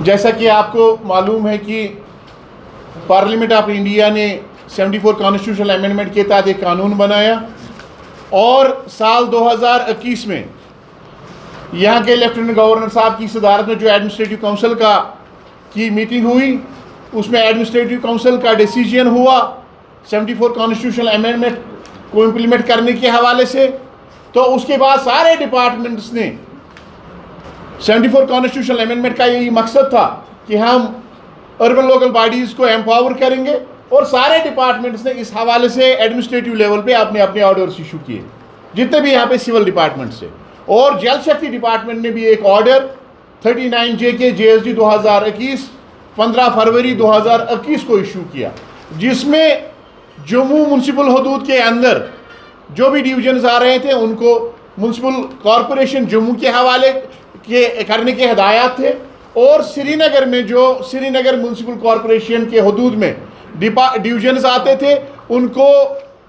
जैसा कि आपको मालूम है कि पार्लियामेंट ऑफ इंडिया ने 74 कॉन्स्टिट्यूशनल अमेंडमेंट के तहत एक कानून बनाया और साल 2021 में यहाँ के लेफ्टिनेंट गवर्नर साहब की सदारत में जो एडमिनिस्ट्रेटिव काउंसिल की मीटिंग हुई, उसमें एडमिनिस्ट्रेटिव काउंसिल का डिसीजन हुआ 74 कॉन्स्टिट्यूशनल अमेंडमेंट को इम्प्लीमेंट करने के हवाले से। तो उसके बाद सारे डिपार्टमेंट्स ने 74 कॉन्स्टिट्यूशनल अमेंडमेंट का यही मकसद था कि हम अर्बन लोकल बॉडीज़ को एम्पावर करेंगे, और सारे डिपार्टमेंट्स ने इस हवाले से एडमिनिस्ट्रेटिव लेवल पे अपने अपने ऑर्डर्स इशू किए, जितने भी यहाँ पे सिविल डिपार्टमेंट से। और जल शक्ति डिपार्टमेंट ने भी एक ऑर्डर 39 JK JSD 2021 15 फरवरी 2021 को इशू किया, जिसमें जम्मू म्यूनसिपल हदूद के अंदर जो भी डिवीजन्स आ रहे थे उनको म्यूनसिपल कॉरपोरेशन जम्मू के हवाले के करने के हदायत थे, और श्रीनगर में जो श्रीनगर म्यूनसिपल कॉरपोरेशन के हदूद में डिवीजन्स आते थे उनको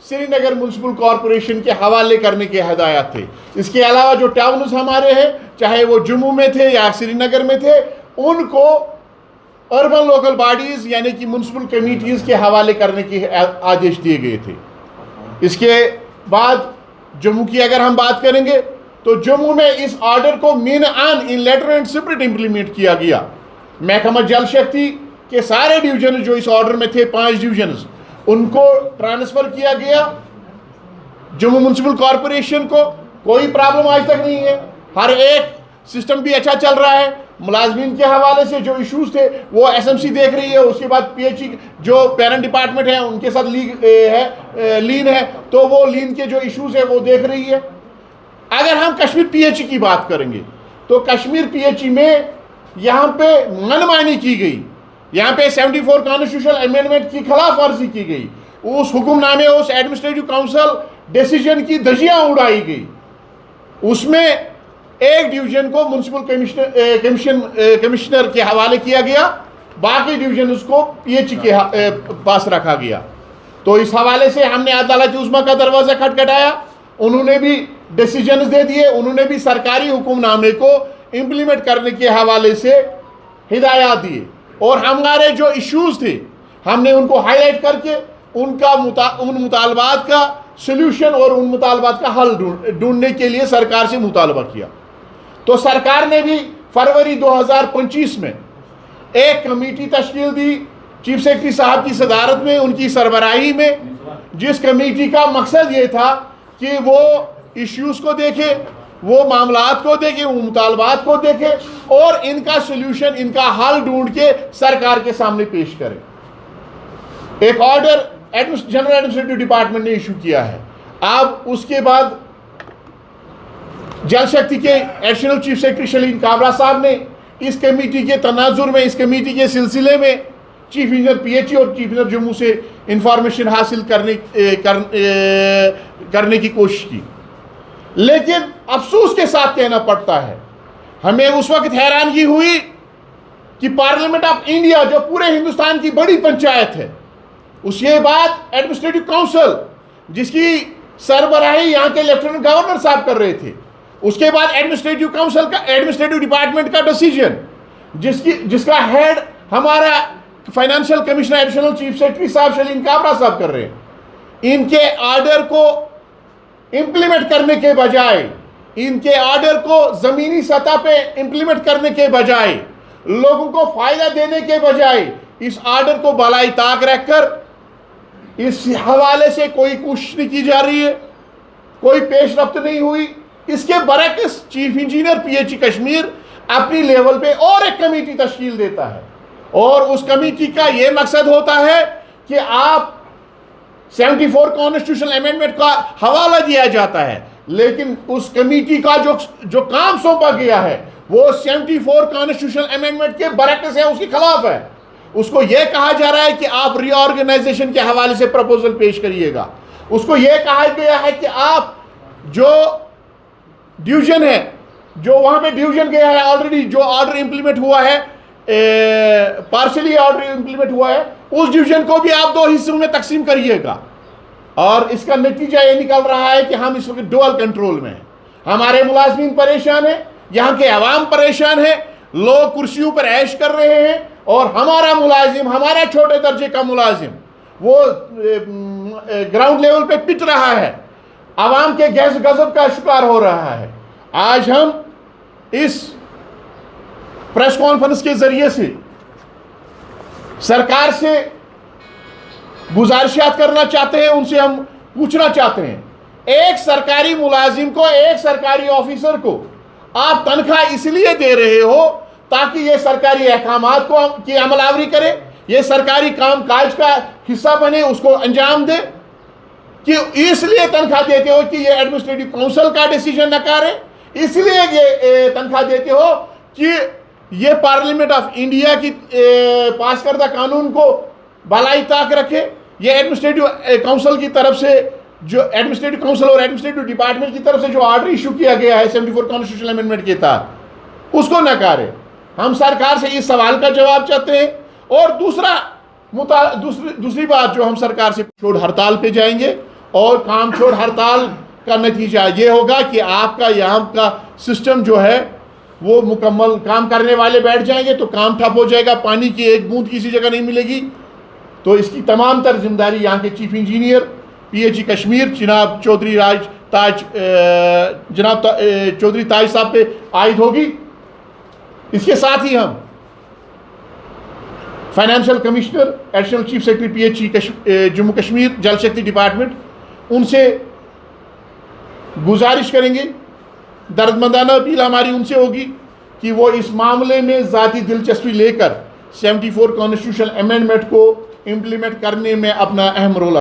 श्रीनगर म्यूनसिपल कॉरपोरेशन के हवाले करने के हदायत थे। इसके अलावा जो टाउन्स हमारे हैं, चाहे वो जम्मू में थे या श्रीनगर में थे, उनको अर्बन लोकल बॉडीज़ यानी कि म्यूनसिपल कमेटीज़ के हवाले करने के आदेश दिए गए थे। इसके बाद जम्मू की अगर हम बात करेंगे तो जम्मू में इस ऑर्डर को mean on in letter and spirit implement किया गया। महकमा जल शक्ति के सारे डिवीजन जो इस ऑर्डर में थे, 5 डिवीजन, उनको ट्रांसफ़र किया गया जम्मू म्यूनसिपल कॉरपोरेशन को। कोई प्रॉब्लम आज तक नहीं है, हर एक सिस्टम भी अच्छा चल रहा है। मुलाजमीन के हवाले से जो इश्यूज थे वो SMC देख रही है, उसके बाद PHE जो पेरेंट डिपार्टमेंट है उनके साथ लीन है, तो वो लीन के जो इश्यूज है वो देख रही है। अगर हम कश्मीर PHE की बात करेंगे तो कश्मीर PHE में यहाँ पे मनमानी की गई, यहाँ पे 74 कॉन्स्टिट्यूशनल अमेंडमेंट की खिलाफ वर्जी की गई, उस हुक्मनामे उस एडमिनिस्ट्रेटिव काउंसिल डिसीजन की धज्जियाँ उड़ाई गई। उसमें एक डिवीजन को म्यूनसिपल कमिश्नर के हवाले किया गया, बाकी डिवीजन उसको PHE के पास रखा गया। तो इस हवाले से हमने अदालत उज़्मा का दरवाज़ा खटखटाया, उन्होंने भी डिसीजन दे दिए, उन्होंने भी सरकारी हुक्मनामे को इम्प्लीमेंट करने के हवाले से हिदायत दिए, और हमारे जो इश्यूज़ थे हमने उनको हाईलाइट करके उन मुतालबात का सल्यूशन और उन मुतालबात का हल ढूंढने के लिए सरकार से मुतालबा किया। तो सरकार ने भी फरवरी 2025 में एक कमेटी तश्कील दी चीफ सेक्रेटरी साहब की सदारत में, उनकी सरबराही में, जिस कमेटी का मकसद ये था कि वो इश्यूज़ को देखे, वो मामलात को देखे, वो मुतालबात को देखे और इनका सल्यूशन, इनका हल ढूंढ के सरकार के सामने पेश करें। एक ऑर्डर जनरल एडमिनिस्ट्रेटिव डिपार्टमेंट ने इशू किया है। अब उसके बाद जल शक्ति के additional chief secretary Shaleen Kabra साहब ने इस कमेटी के तनाजुर में, इस कमेटी के सिलसिले में चीफ इंजीनियर PHE और चीफ इंजीनियर जम्मू से इंफॉर्मेशन हासिल करने की कोशिश की, लेकिन अफसोस के साथ कहना पड़ता है हमें उस वक्त हैरानगी हुई कि पार्लियामेंट ऑफ इंडिया जो पूरे हिंदुस्तान की बड़ी पंचायत है, उसके बाद एडमिनिस्ट्रेटिव काउंसिल जिसकी सरबराही यहाँ के लेफ्टिनेंट गवर्नर साहब कर रहे थे, उसके बाद एडमिनिस्ट्रेटिव काउंसिल का एडमिनिस्ट्रेटिव डिपार्टमेंट का डिसीजन जिसका हेड हमारा financial commissioner additional chief secretary साहब शलीन काबरा साहब कर रहे हैं, इनके ऑर्डर को इम्प्लीमेंट करने के बजाय, इनके ऑर्डर को ज़मीनी सतह पे इम्प्लीमेंट करने के बजाय, लोगों को फ़ायदा देने के बजाय इस ऑर्डर को बलाई ताक रखकर इस हवाले से कोई कोशिश नहीं की जा रही है, कोई पेशरफ्त नहीं हुई। इसके बरक्स चीफ इंजीनियर PHE कश्मीर अपनी लेवल पे और एक कमेटी तश्कील देता है, और उस कमेटी का ये मकसद होता है कि आप 74 कॉन्स्टिट्यूशनल अमेंडमेंट का हवाला दिया जाता है, लेकिन उस कमेटी का जो काम सौंपा गया है वो 74 कॉन्स्टिट्यूशनल अमेंडमेंट के बरक्स है, उसके खिलाफ है। उसको यह कहा जा रहा है कि आप रीऑर्गेनाइजेशन के हवाले से प्रपोजल पेश करिएगा। उसको यह कहा गया है कि आप जो डिवीजन है, जो वहाँ पे डिवीजन गया है ऑलरेडी, जो ऑर्डर इम्प्लीमेंट हुआ है, पार्शली ऑर्डर इम्प्लीमेंट हुआ है, उस डिवीजन को भी आप 2 हिस्सों में तकसीम करिएगा। और इसका नतीजा ये निकल रहा है कि हम इस वक्त डुअल कंट्रोल में हैं। हमारे मुलाजमीन परेशान हैं, यहाँ के अवाम परेशान है, लोग कुर्सियों पर ऐश कर रहे हैं और हमारा मुलाजिम, हमारा छोटे दर्जे का मुलाजिम वो ग्राउंड लेवल पे पिट रहा है, आवाम के गैस गजब का शिकार हो रहा है। आज हम इस प्रेस कॉन्फ्रेंस के जरिए से सरकार से गुजारिशात करना चाहते हैं, उनसे हम पूछना चाहते हैं, एक सरकारी मुलाजिम को, एक सरकारी ऑफिसर को आप तनख्वाह इसलिए दे रहे हो ताकि ये सरकारी अहकामात को की अमलावरी करे, ये सरकारी काम काज का हिस्सा बने, उसको अंजाम दे, कि इसलिए तनख्वाह देते हो कि ये एडमिनिस्ट्रेटिव काउंसिल का डिसीजन न करे, इसलिए ये तनख्वाह देते हो कि ये पार्लियामेंट ऑफ इंडिया की पास करदा कानून को भलाई ताक रखे, ये एडमिनिस्ट्रेटिव काउंसिल की तरफ से जो एडमिनिस्ट्रेटिव काउंसिल और एडमिनिस्ट्रेटिव डिपार्टमेंट की तरफ से जो ऑर्डर इशू किया गया है 74 कॉन्स्टिट्यूशनल अमेंडमेंट के तहत, उसको नकारे। हम सरकार से इस सवाल का जवाब चाहते हैं। और दूसरी बात जो हम सरकार से छोड़ हड़ताल पे जाएंगे, और काम छोड़ हड़ताल का नतीजा ये होगा कि आपका यहाँ का सिस्टम जो है वो मुकम्मल, काम करने वाले बैठ जाएंगे तो काम ठप हो जाएगा, पानी की एक बूंद किसी जगह नहीं मिलेगी। तो इसकी तमाम तर जिम्मेदारी यहाँ के चीफ इंजीनियर PHE कश्मीर जनाब चौधरी ताज साहब पे आयद होगी। इसके साथ ही हम financial commissioner, additional chief secretary PHE Jammu Kashmir जल शक्ति डिपार्टमेंट, उनसे गुजारिश करेंगे, दर्दमंदाना अपील हमारी उनसे होगी कि वो इस मामले में ज़ाती दिलचस्पी लेकर 74 कॉन्स्टिट्यूशनल अमेंडमेंट को इम्प्लीमेंट करने में अपना अहम रोल